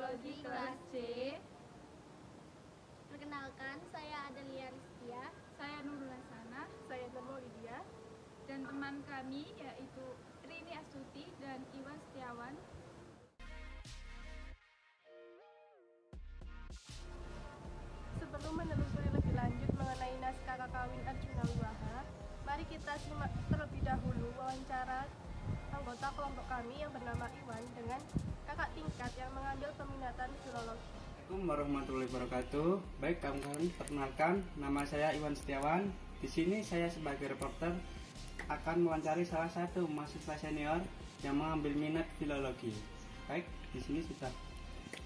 Filologi kelas C. Perkenalkan, saya Adelia Rizkia. Saya Nurul Hasanah, saya Zermo Lydia, dan teman kami yaitu Rini Astuti dan Iwan Setiawan. Sebelum menelusuri lebih lanjut mengenai naskah Kakawin Arjuna Wiwaha, mari kita simak terlebih dahulu wawancara anggota kelompok kami yang bernama Iwan dengan kakak tingkat yang mengambil peminatan filologi. Assalamualaikum warahmatullahi wabarakatuh. Baik kawan-kawan, perkenalkan, nama saya Iwan Setiawan. Di sini saya sebagai reporter akan mewawancari salah satu mahasiswa senior yang mengambil minat filologi. Baik, di sini sudah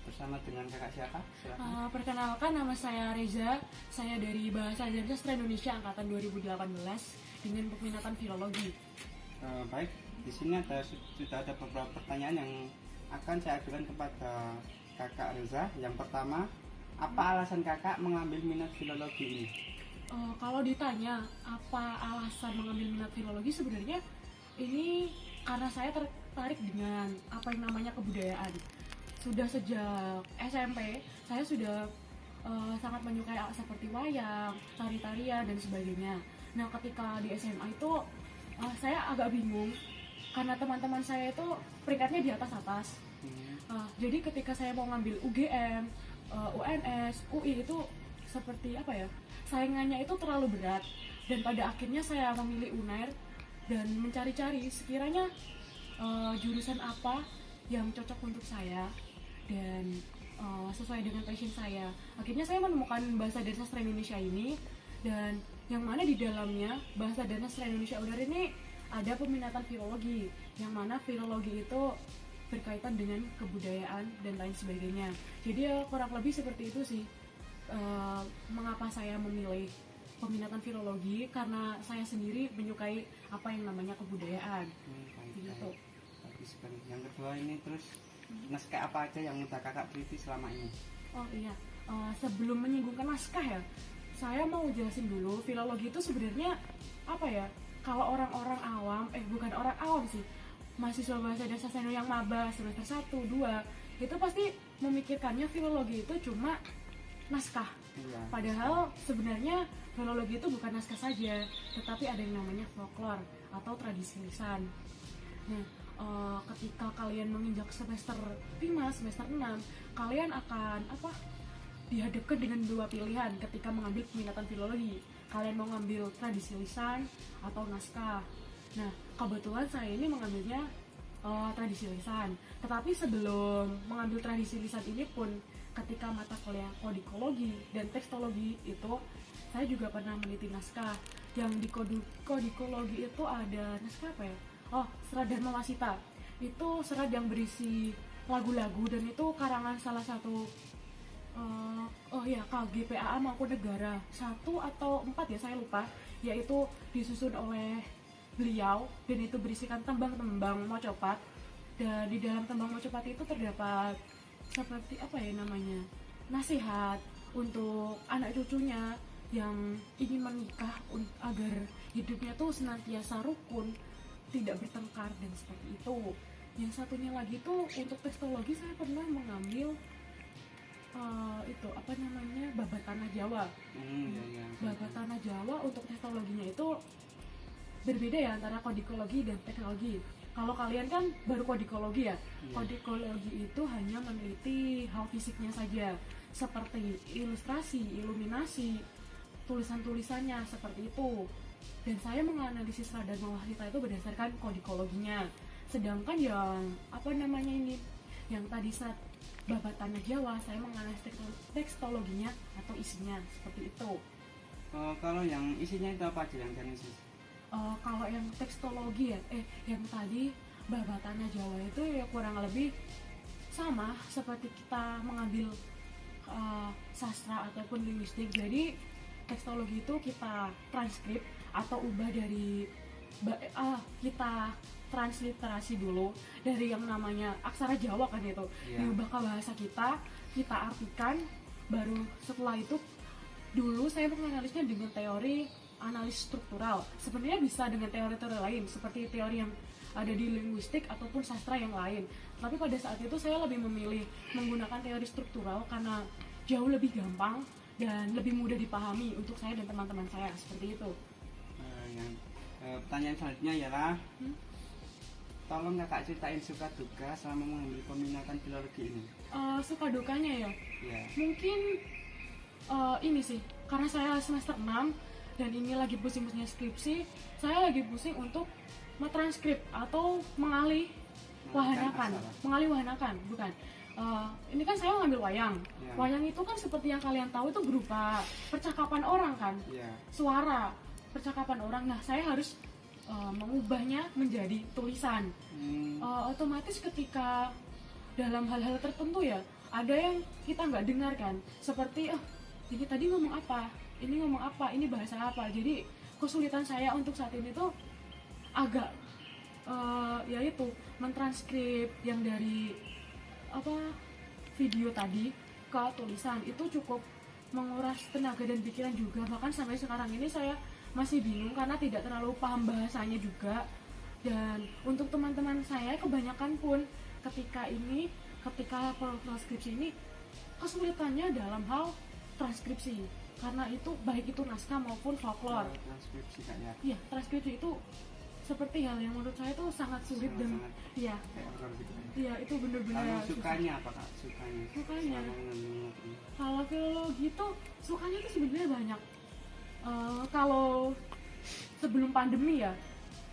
bersama dengan kakak siapa? Silakan. Perkenalkan, nama saya Reza. Saya dari Bahasa dan Sastra Indonesia angkatan 2018 dengan peminatan filologi. Baik, di sini sudah ada beberapa pertanyaan yang akan saya ajukan kepada kakak Reza. Yang pertama, apa alasan kakak mengambil minat filologi ini? Kalau ditanya apa alasan mengambil minat filologi, sebenarnya ini karena saya tertarik dengan apa yang namanya kebudayaan. Sudah sejak SMP, saya sudah sangat menyukai seperti wayang, tari-tarian, dan sebagainya. Nah, ketika di SMA itu saya agak bingung karena teman-teman saya itu peringkatnya di atas-atas. Jadi ketika saya mau ngambil UGM, UNS, UI itu seperti apa ya? Saingannya itu terlalu berat, dan pada akhirnya saya memilih UNAIR dan mencari-cari sekiranya jurusan apa yang cocok untuk saya dan sesuai dengan passion saya. Akhirnya saya menemukan Bahasa dan Sastra Indonesia ini, dan yang mana di dalamnya Bahasa dan Sastra Indonesia UNAIR ini ada peminatan filologi, yang mana filologi itu berkaitan dengan kebudayaan dan lain sebagainya. Jadi kurang lebih seperti itu sih. Mengapa saya memilih peminatan filologi, karena saya sendiri menyukai apa yang namanya kebudayaan. Baik. Bagus sekali. Yang kedua ini terus naskah apa aja yang udah kakak teliti selama ini? Oh iya, sebelum menyinggungkan naskah ya, saya mau jelasin dulu filologi itu sebenarnya apa ya? Kalau orang-orang awam, bukan orang awam sih, mahasiswa Bahasa dan Sastra yang maba semester 1, 2, itu pasti memikirkannya filologi itu cuma naskah. Iya. Padahal sebenarnya filologi itu bukan naskah saja, tetapi ada yang namanya folklore atau tradisi lisan. Nah, ketika kalian menginjak semester 5, semester 6, kalian akan dihadapkan dengan dua pilihan ketika mengambil peminatan filologi. Kalian mau ngambil tradisi lisan atau naskah. Nah, kebetulan saya ini mengambilnya tradisi lisan. Tetapi sebelum mengambil tradisi lisan ini pun, ketika mata kuliah kodikologi dan tekstologi itu, saya juga pernah meneliti naskah. Yang di kodikologi itu ada naskah apa ya? Serat Dharma Wasita. Itu serat yang berisi lagu-lagu, dan itu karangan salah satu KGPAA Mangkunegara 1 atau 4 ya, saya lupa. Yaitu disusun oleh beliau, dan itu berisikan tembang-tembang mocopat. Dan di dalam tembang mocopat itu terdapat seperti nasihat untuk anak cucunya yang ingin menikah agar hidupnya tuh senantiasa rukun, tidak bertengkar, dan seperti itu. Yang satunya lagi tuh untuk tekstologi, saya pernah mengambil Babat Tanah Jawa. Babat Tanah Jawa untuk tekstologinya itu berbeda ya antara kodikologi dan teknologi. Kalau kalian kan baru kodikologi ya. Kodikologi itu hanya meneliti hal fisiknya saja, seperti ilustrasi, iluminasi, tulisan-tulisannya seperti itu. Dan saya menganalisis Serat Dharma Wasita itu berdasarkan kodikologinya. Sedangkan yang tadi Serat Babat Tanah Jawa, saya menganalisis tekstologinya atau isinya seperti itu. Kalau yang isinya itu apa aja yang dianalisis? Kalau yang tekstologi ya, yang tadi Babat Tanah Jawa itu ya kurang lebih sama seperti kita mengambil sastra ataupun linguistik. Jadi tekstologi itu kita transkrip atau ubah dari kita transliterasi dulu dari yang namanya aksara Jawa kan itu, diubah ke bahasa kita artikan, baru setelah itu dulu saya menganalisnya dengan teori analis struktural. Sebenarnya bisa dengan teori-teori lain seperti teori yang ada di linguistik ataupun sastra yang lain. Tapi pada saat itu saya lebih memilih menggunakan teori struktural karena jauh lebih gampang dan lebih mudah dipahami untuk saya dan teman-teman saya, seperti itu. Pertanyaan selanjutnya ialah tolong kakak ceritain suka duka selama mengambil peminatan filologi ini. Suka dukanya ya? Ya. Mungkin ini sih, karena saya semester 6 dan ini lagi pusing-pusingnya skripsi, saya lagi pusing untuk mentranskrip atau mengalihwahanakan, bukan. Ini kan saya ngambil wayang. Ya. Wayang itu kan seperti yang kalian tahu itu berupa percakapan orang kan, Ya. suara percakapan orang. Nah, saya harus mengubahnya menjadi tulisan. Otomatis ketika dalam hal-hal tertentu ya, ada yang kita nggak dengar kan, seperti ini tadi ngomong apa, ini bahasa apa. Jadi kesulitan saya untuk saat ini tuh agak yaitu mentranskrip yang dari video tadi ke tulisan. Itu cukup menguras tenaga dan pikiran juga. Bahkan sampai sekarang ini saya masih bingung karena tidak terlalu paham bahasanya juga. Dan untuk teman-teman saya kebanyakan pun ketika transkripsi ini kesulitannya dalam hal transkripsi, karena itu baik itu naskah maupun folklore. Transkripsi Kak ya. Iya, transkripsi itu seperti hal yang menurut saya itu sangat sulit dan iya. Kayak horor gitu kan. Iya, itu benar-benar Kalau sukanya apa Kak? Sukanya. Sukanya. Selama mengambil minat ini. Kalau filologi itu sukanya itu sebenarnya banyak. Kalau sebelum pandemi ya,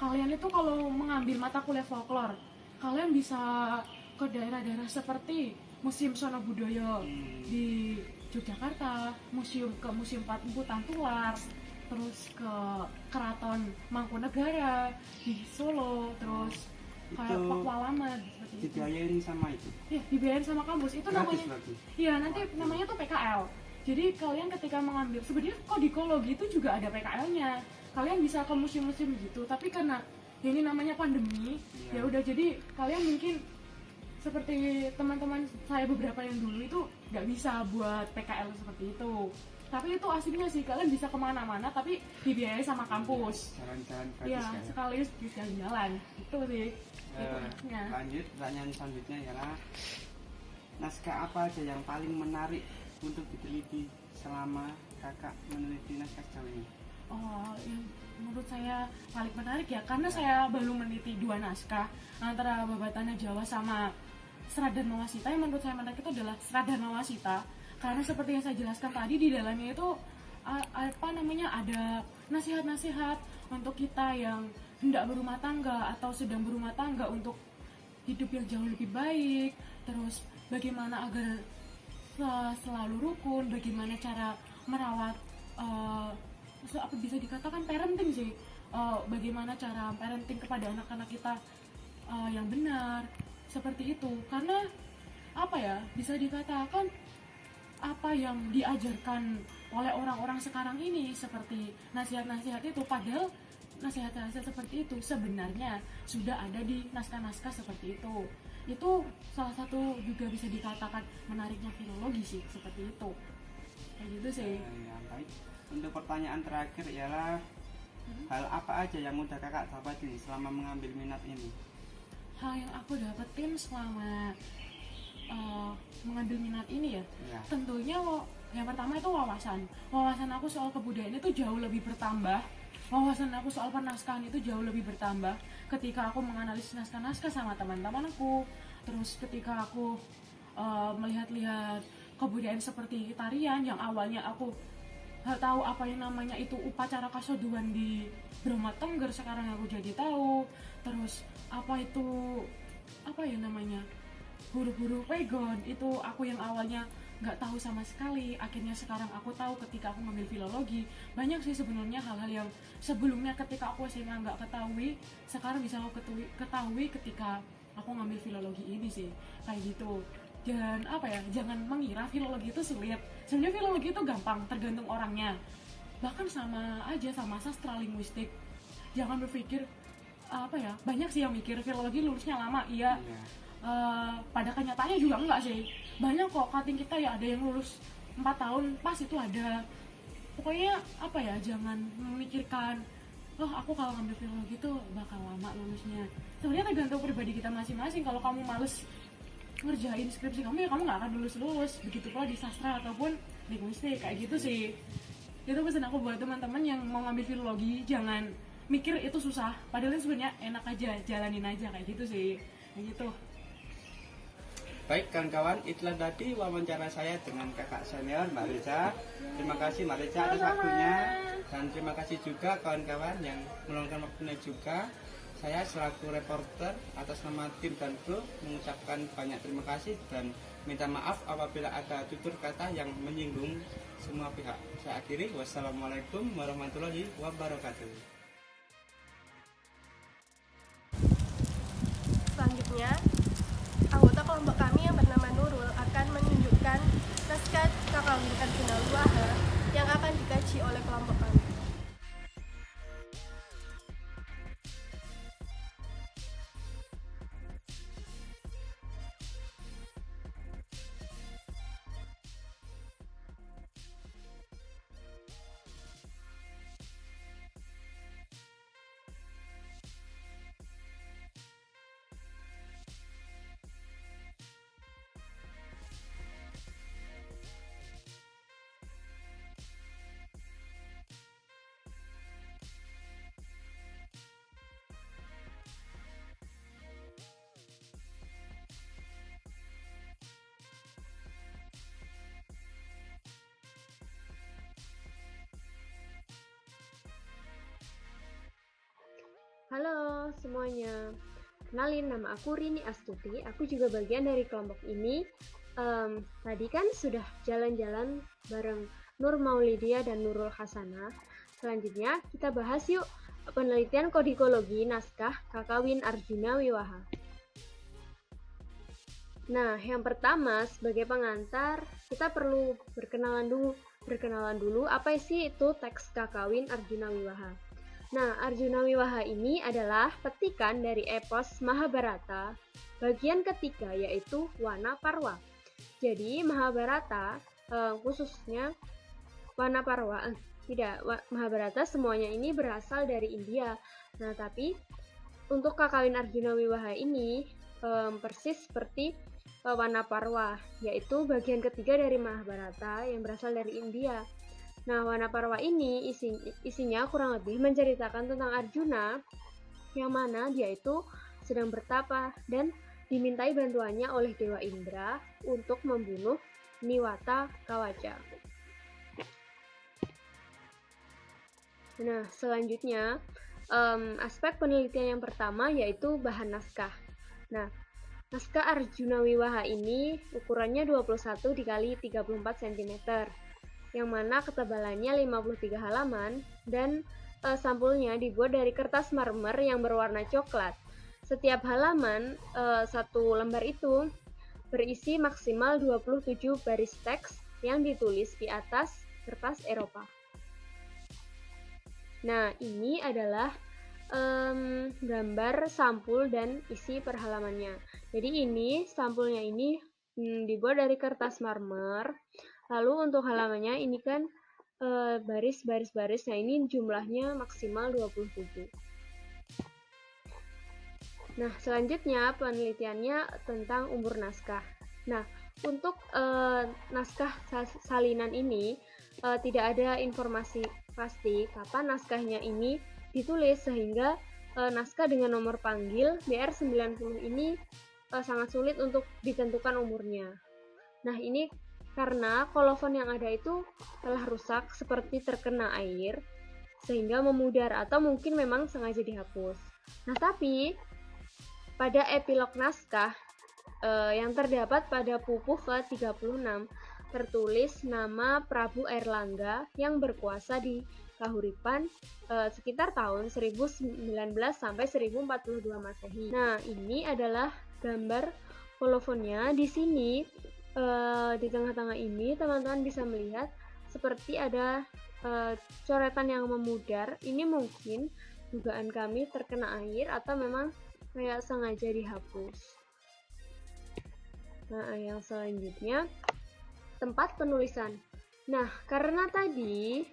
kalian itu kalau mengambil mata kuliah folklore, kalian bisa ke daerah-daerah seperti Museum Sono Budoyo di Yogyakarta, ke Museum Patung Tular, terus ke Keraton Mangkunegara di Solo, terus kayak Itu Pakualaman seperti itu. dibiayain sama itu. Iya, dibiayain sama kampus. Itu Gratis namanya. berarti? Iya, nanti namanya tuh PKL. Jadi kalian ketika mengambil, sebenarnya kodikologi itu juga ada PKL-nya. Kalian bisa ke museum-museum gitu, tapi karena ini namanya pandemi, ya udah, jadi kalian mungkin seperti teman-teman saya beberapa yang dulu itu nggak bisa buat PKL seperti itu. Tapi itu asiknya sih, kalian bisa kemana-mana tapi dibiayai sama kampus. Jalan-jalan gratis Iya, Kak ya. sekaligus bisa jalan. Itu sih. Itu asiknya. Lanjut, pertanyaan selanjutnya ialah naskah apa aja yang paling menarik untuk diteliti selama kakak meneliti naskah sejauh ini? Yang menurut saya paling menarik ya, karena saya baru meneliti 2 naskah antara Babatana Jawa sama Serat Dharma Wasita. Yang menurut saya menarik itu adalah Serat Dharma Wasita, karena seperti yang saya jelaskan tadi, di dalamnya itu ada nasihat-nasihat untuk kita yang hendak berumah tangga atau sedang berumah tangga untuk hidup yang jauh lebih baik, terus bagaimana agar selalu rukun, bagaimana cara merawat bisa dikatakan parenting sih, bagaimana cara parenting kepada anak-anak kita yang benar, seperti itu. Karena bisa dikatakan apa yang diajarkan oleh orang-orang sekarang ini seperti nasihat-nasihat itu, padahal nasihat-nasihat seperti itu sebenarnya sudah ada di naskah-naskah seperti itu. Itu salah satu juga bisa dikatakan menariknya filologi sih, seperti itu. Kayak gitu sih. Ya, baik. Untuk pertanyaan terakhir ialah hal apa aja yang udah kakak dapatin selama mengambil minat ini? Hal yang aku dapetin selama mengambil minat ini ya, tentunya yang pertama itu wawasan aku soal kebudayaan itu jauh lebih bertambah. Wawasan aku soal penaskahan itu jauh lebih bertambah ketika aku menganalisis naskah-naskah sama teman-temanku. Terus ketika aku melihat-lihat kebudayaan seperti tarian yang awalnya aku tahu apa yang namanya itu upacara kasoduan di Bromo Tengger, sekarang aku jadi tahu. Terus huruf-huruf pegon itu aku yang awalnya nggak tahu sama sekali, akhirnya sekarang aku tahu ketika aku ngambil filologi. Banyak sih sebenarnya hal-hal yang sebelumnya ketika aku SMA nggak ketahui, sekarang bisa aku ketahui ketika aku ngambil filologi ini sih, kayak gitu. Dan jangan mengira filologi itu sulit. Sebenarnya filologi itu gampang, tergantung orangnya. Bahkan sama aja sama sastra linguistik. Jangan berpikir banyak sih yang mikir filologi lulusnya lama, iya. Pada kenyataannya juga enggak sih. Banyak kok cutting kita ya, ada yang lulus 4 tahun pas itu ada. Pokoknya jangan memikirkan oh aku kalau ngambil filologi tuh bakal lama lulusnya. Sebenarnya tergantung pribadi kita masing-masing. Kalau kamu males ngerjain skripsi kamu ya kamu nggak akan lulus. Begitu pula di sastra ataupun linguistik kayak gitu sih. Itu pesan aku buat teman-teman yang mau ngambil filologi, jangan mikir itu susah, padahal itu sebenarnya enak aja, jalanin aja kayak gitu sih. Kayak gitu. Baik kawan-kawan, itulah tadi wawancara saya dengan kakak senior Mbak Reza. Terima kasih Mbak Reza atas waktunya, dan terima kasih juga kawan-kawan yang meluangkan waktunya juga. Saya selaku reporter atas nama tim dan kru mengucapkan banyak terima kasih dan minta maaf apabila ada tutur kata yang menyinggung semua pihak. Saya akhiri, wassalamualaikum warahmatullahi wabarakatuh. Selanjutnya, anggota kelompok kami yang bernama Nurul akan menunjukkan naskah Kakawin Arjuna Wiwaha yang akan dikaji oleh kelompok kami. Halo semuanya, kenalin nama aku Rini Astuti, aku juga bagian dari kelompok ini. Tadi kan sudah jalan-jalan bareng Nur Maulidia dan Nurul Hasanah. Selanjutnya kita bahas yuk penelitian kodikologi naskah Kakawin Arjuna Wiwaha. Nah, yang pertama sebagai pengantar kita perlu berkenalan dulu apa sih itu teks Kakawin Arjuna Wiwaha. Nah, Arjuna Wiwaha ini adalah petikan dari epos Mahabharata, bagian ketiga yaitu Wana Parwa. Jadi, Mahabharata khususnya Wana Parwa, Mahabharata semuanya ini berasal dari India. Nah, tapi untuk Kakawin Arjuna Wiwaha ini persis seperti Wana Parwa, yaitu bagian ketiga dari Mahabharata yang berasal dari India. Nah, Wana Parwa ini isinya kurang lebih menceritakan tentang Arjuna yang mana dia itu sedang bertapa dan dimintai bantuannya oleh Dewa Indra untuk membunuh Niwata Kawaja. Nah, selanjutnya aspek penelitian yang pertama yaitu bahan naskah. Nah, naskah Arjuna Wiwaha ini ukurannya 21 x 34 cm. Yang mana ketebalannya 53 halaman dan sampulnya dibuat dari kertas marmer yang berwarna coklat. Setiap halaman satu lembar itu berisi maksimal 27 baris teks yang ditulis di atas kertas Eropa. Nah, ini adalah gambar sampul dan isi per halamannya. Jadi ini sampulnya ini dibuat dari kertas marmer. Lalu untuk halamannya ini kan baris-barisnya ini jumlahnya maksimal 27. Nah, selanjutnya penelitiannya tentang umur naskah. Nah, untuk naskah salinan ini tidak ada informasi pasti kapan naskahnya ini ditulis, sehingga naskah dengan nomor panggil BR90 ini sangat sulit untuk ditentukan umurnya. Nah, ini karena kolofon yang ada itu telah rusak seperti terkena air sehingga memudar atau mungkin memang sengaja dihapus. Nah, tapi pada epilog naskah yang terdapat pada pupuh ke-36 tertulis nama Prabu Airlangga yang berkuasa di Kahuripan sekitar tahun 1019 sampai 1042 Masehi. Nah, ini adalah gambar kolofonnya. Di sini di tengah-tengah ini teman-teman bisa melihat seperti ada coretan yang memudar. Ini mungkin dugaan kami terkena air atau memang kayak sengaja dihapus. Nah, yang selanjutnya tempat penulisan. Nah, karena tadi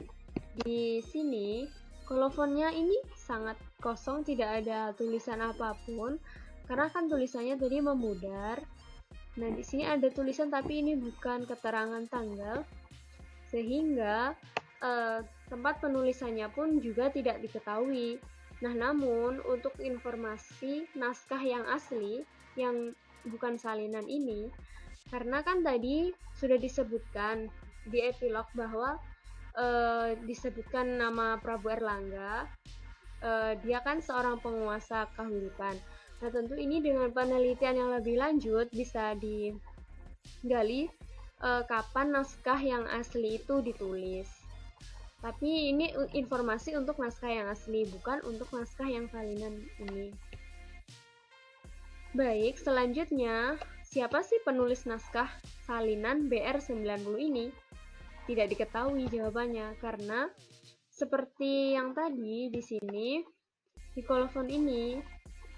di sini kolofonnya ini sangat kosong, tidak ada tulisan apapun karena kan tulisannya tadi memudar. Nah, di sini ada tulisan tapi ini bukan keterangan tanggal, sehingga tempat penulisannya pun juga tidak diketahui. Nah, namun untuk informasi naskah yang asli, yang bukan salinan ini, karena kan tadi sudah disebutkan di epilog bahwa disebutkan nama Prabu Erlangga, dia kan seorang penguasa kahuripan. Nah, tentu ini dengan penelitian yang lebih lanjut bisa digali kapan naskah yang asli itu ditulis. Tapi ini informasi untuk naskah yang asli, bukan untuk naskah yang salinan ini. Baik, selanjutnya, siapa sih penulis naskah salinan BR90 ini? Tidak diketahui jawabannya, karena seperti yang tadi di sini, di kolofon ini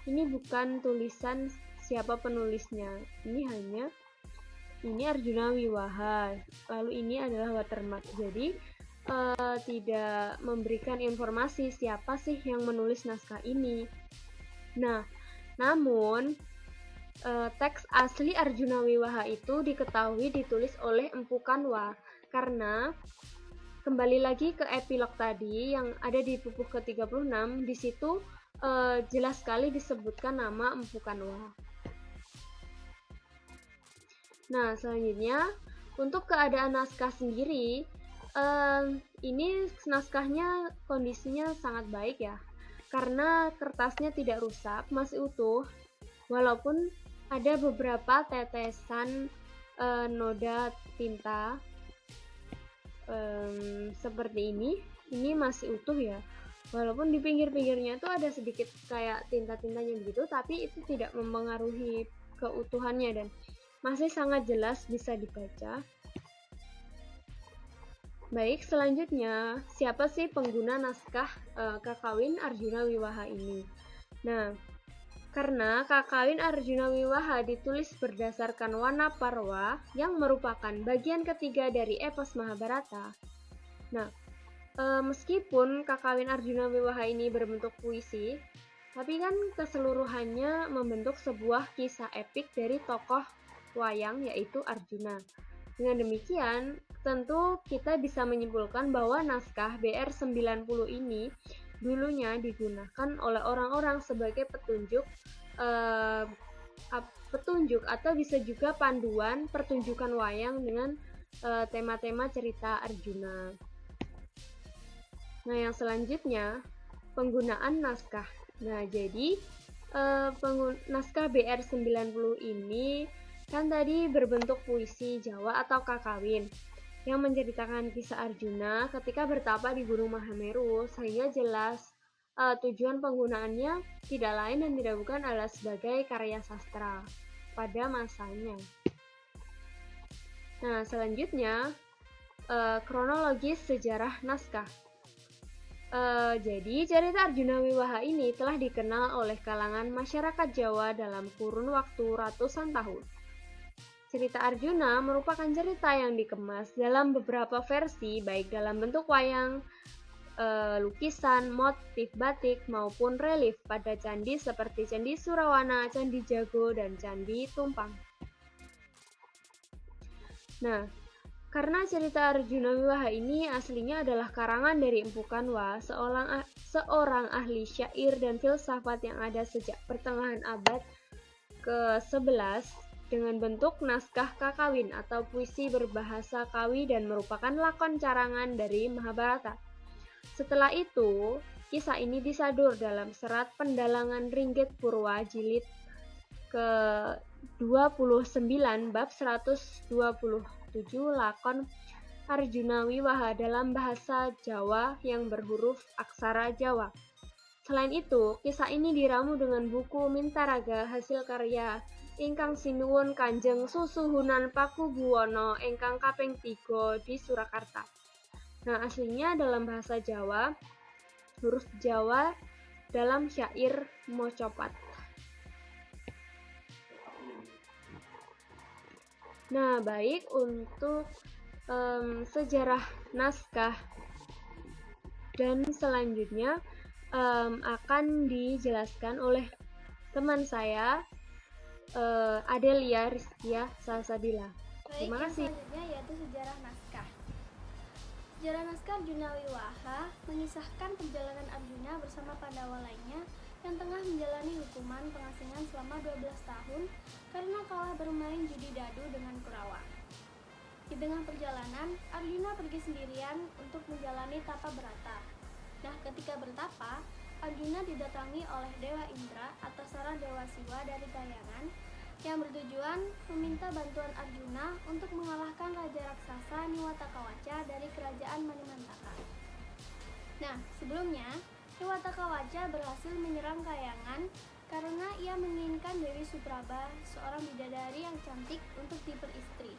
bukan tulisan siapa penulisnya. Ini Arjuna Wiwaha, lalu ini adalah watermark. Jadi tidak memberikan informasi siapa sih yang menulis naskah ini. Nah, namun teks asli Arjuna Wiwaha itu diketahui ditulis oleh Empu Kanwa, karena kembali lagi ke epilog tadi yang ada di pupuh ke-36, di situ jelas sekali disebutkan nama Empu Kanwa. Nah, selanjutnya untuk keadaan naskah sendiri, ini naskahnya kondisinya sangat baik ya, karena kertasnya tidak rusak, masih utuh, walaupun ada beberapa tetesan noda tinta seperti ini masih utuh ya, walaupun di pinggir-pinggirnya tuh ada sedikit kayak tinta-tintanya begitu, tapi itu tidak mempengaruhi keutuhannya dan masih sangat jelas bisa dibaca. Baik, selanjutnya, siapa sih pengguna naskah Kakawin Arjuna Wiwaha ini? Nah, karena Kakawin Arjuna Wiwaha ditulis berdasarkan Wana Parwa yang merupakan bagian ketiga dari epos Mahabharata. Nah, meskipun Kakawin Arjuna Wiwaha ini berbentuk puisi, tapi kan keseluruhannya membentuk sebuah kisah epik dari tokoh wayang yaitu Arjuna. Dengan demikian, tentu kita bisa menyimpulkan bahwa naskah BR90 ini dulunya digunakan oleh orang-orang sebagai petunjuk atau bisa juga panduan pertunjukan wayang dengan tema-tema cerita Arjuna. Nah, yang selanjutnya, penggunaan naskah. Nah, jadi naskah BR90 ini kan tadi berbentuk puisi Jawa atau Kakawin yang menceritakan kisah Arjuna ketika bertapa di Gunung Mahameru, sehingga jelas tujuan penggunaannya tidak lain dan tidak bukan adalah sebagai karya sastra pada masanya. Nah, selanjutnya kronologis sejarah naskah. Jadi cerita Arjuna Wiwaha ini telah dikenal oleh kalangan masyarakat Jawa dalam kurun waktu ratusan tahun. Cerita Arjuna merupakan cerita yang dikemas dalam beberapa versi, baik dalam bentuk wayang, lukisan, motif batik, maupun relief pada candi seperti Candi Surawana, Candi Jago, dan Candi Tumpang. Nah, karena cerita Arjuna Wiwaha ini aslinya adalah karangan dari Empu Kanwa, seorang ahli syair dan filsafat yang ada sejak pertengahan abad ke-11, dengan bentuk naskah Kakawin atau puisi berbahasa Kawi dan merupakan lakon carangan dari Mahabharata. Setelah itu, kisah ini disadur dalam serat Pendalangan Ringgit Purwa jilid ke-29 bab 127 lakon Arjuna Wiwaha dalam bahasa Jawa yang berhuruf aksara Jawa. Selain itu, kisah ini diramu dengan buku Mintaraga hasil karya ingkang sinuwun Kanjeng Susuhunan Pakubuwono ingkang kaping 3 di Surakarta. Nah, aslinya dalam bahasa Jawa, huruf Jawa dalam syair mocopat. Nah, baik untuk sejarah naskah Dan selanjutnya akan dijelaskan oleh teman saya, Adelia Rizkia Salsabila. Baik, Terima yang kasih. selanjutnya yaitu sejarah naskah. Sejarah naskah Arjuna Wiwaha mengisahkan perjalanan Arjuna bersama Pandawa lainnya yang tengah menjalani hukuman pengasingan selama 12 tahun karena kalah bermain judi dadu dengan Kurawa. Di tengah perjalanan, Arjuna pergi sendirian untuk menjalani tapa berata. Nah, ketika bertapa, Arjuna didatangi oleh Dewa Indra atau Sara Dewa Siwa dari Kahyangan yang bertujuan meminta bantuan Arjuna untuk mengalahkan Raja Raksasa Niwatakawaca dari Kerajaan Manimantaka. Nah, sebelumnya, Niwatakawaca berhasil menyerang Kahyangan karena ia menginginkan Dewi Supraba, seorang bidadari yang cantik, untuk diperistri.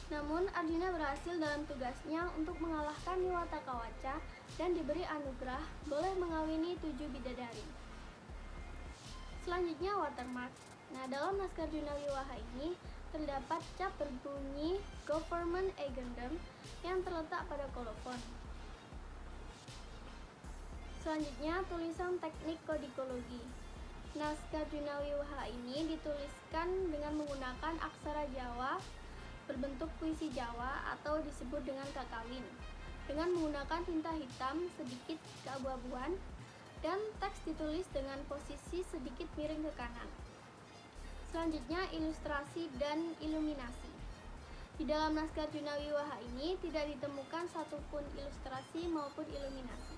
Namun, Arjuna berhasil dalam tugasnya untuk mengalahkan Niwatakawaca dan diberi anugerah boleh mengawini 7 bidadari. Selanjutnya watermark. Nah, dalam naskah Arjuna Wiwaha ini terdapat cap berbunyi Government Agendum yang terletak pada kolofon. Selanjutnya tulisan teknik kodikologi. Naskah Arjuna Wiwaha ini dituliskan dengan menggunakan aksara Jawa berbentuk puisi Jawa atau disebut dengan kakawin, dengan menggunakan tinta hitam sedikit keabu-abuan, dan teks ditulis dengan posisi sedikit miring ke kanan. Selanjutnya ilustrasi dan iluminasi. Di dalam naskah Arjuna Wiwaha ini tidak ditemukan satupun ilustrasi maupun iluminasi.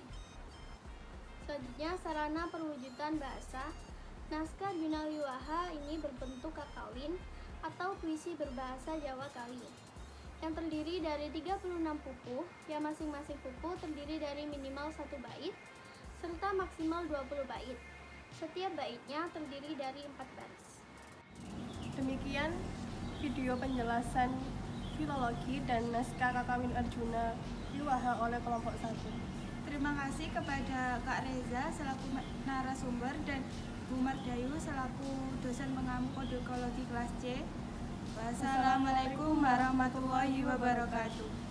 Selanjutnya sarana perwujudan bahasa. Naskah Arjuna Wiwaha ini berbentuk kakawin atau puisi berbahasa Jawa Kawi yang terdiri dari 36 pupuh, yang masing-masing pupuh terdiri dari minimal 1 bait serta maksimal 20 bait. Setiap baitnya terdiri dari 4 baris. Demikian video penjelasan filologi dan naskah Kakawin Arjuna Wiwaha oleh kelompok 1. Terima kasih kepada Kak Reza selaku narasumber dan Bu Mardayu selaku dosen pengampu kodikologi kelas C. Wassalamualaikum warahmatullahi wabarakatuh.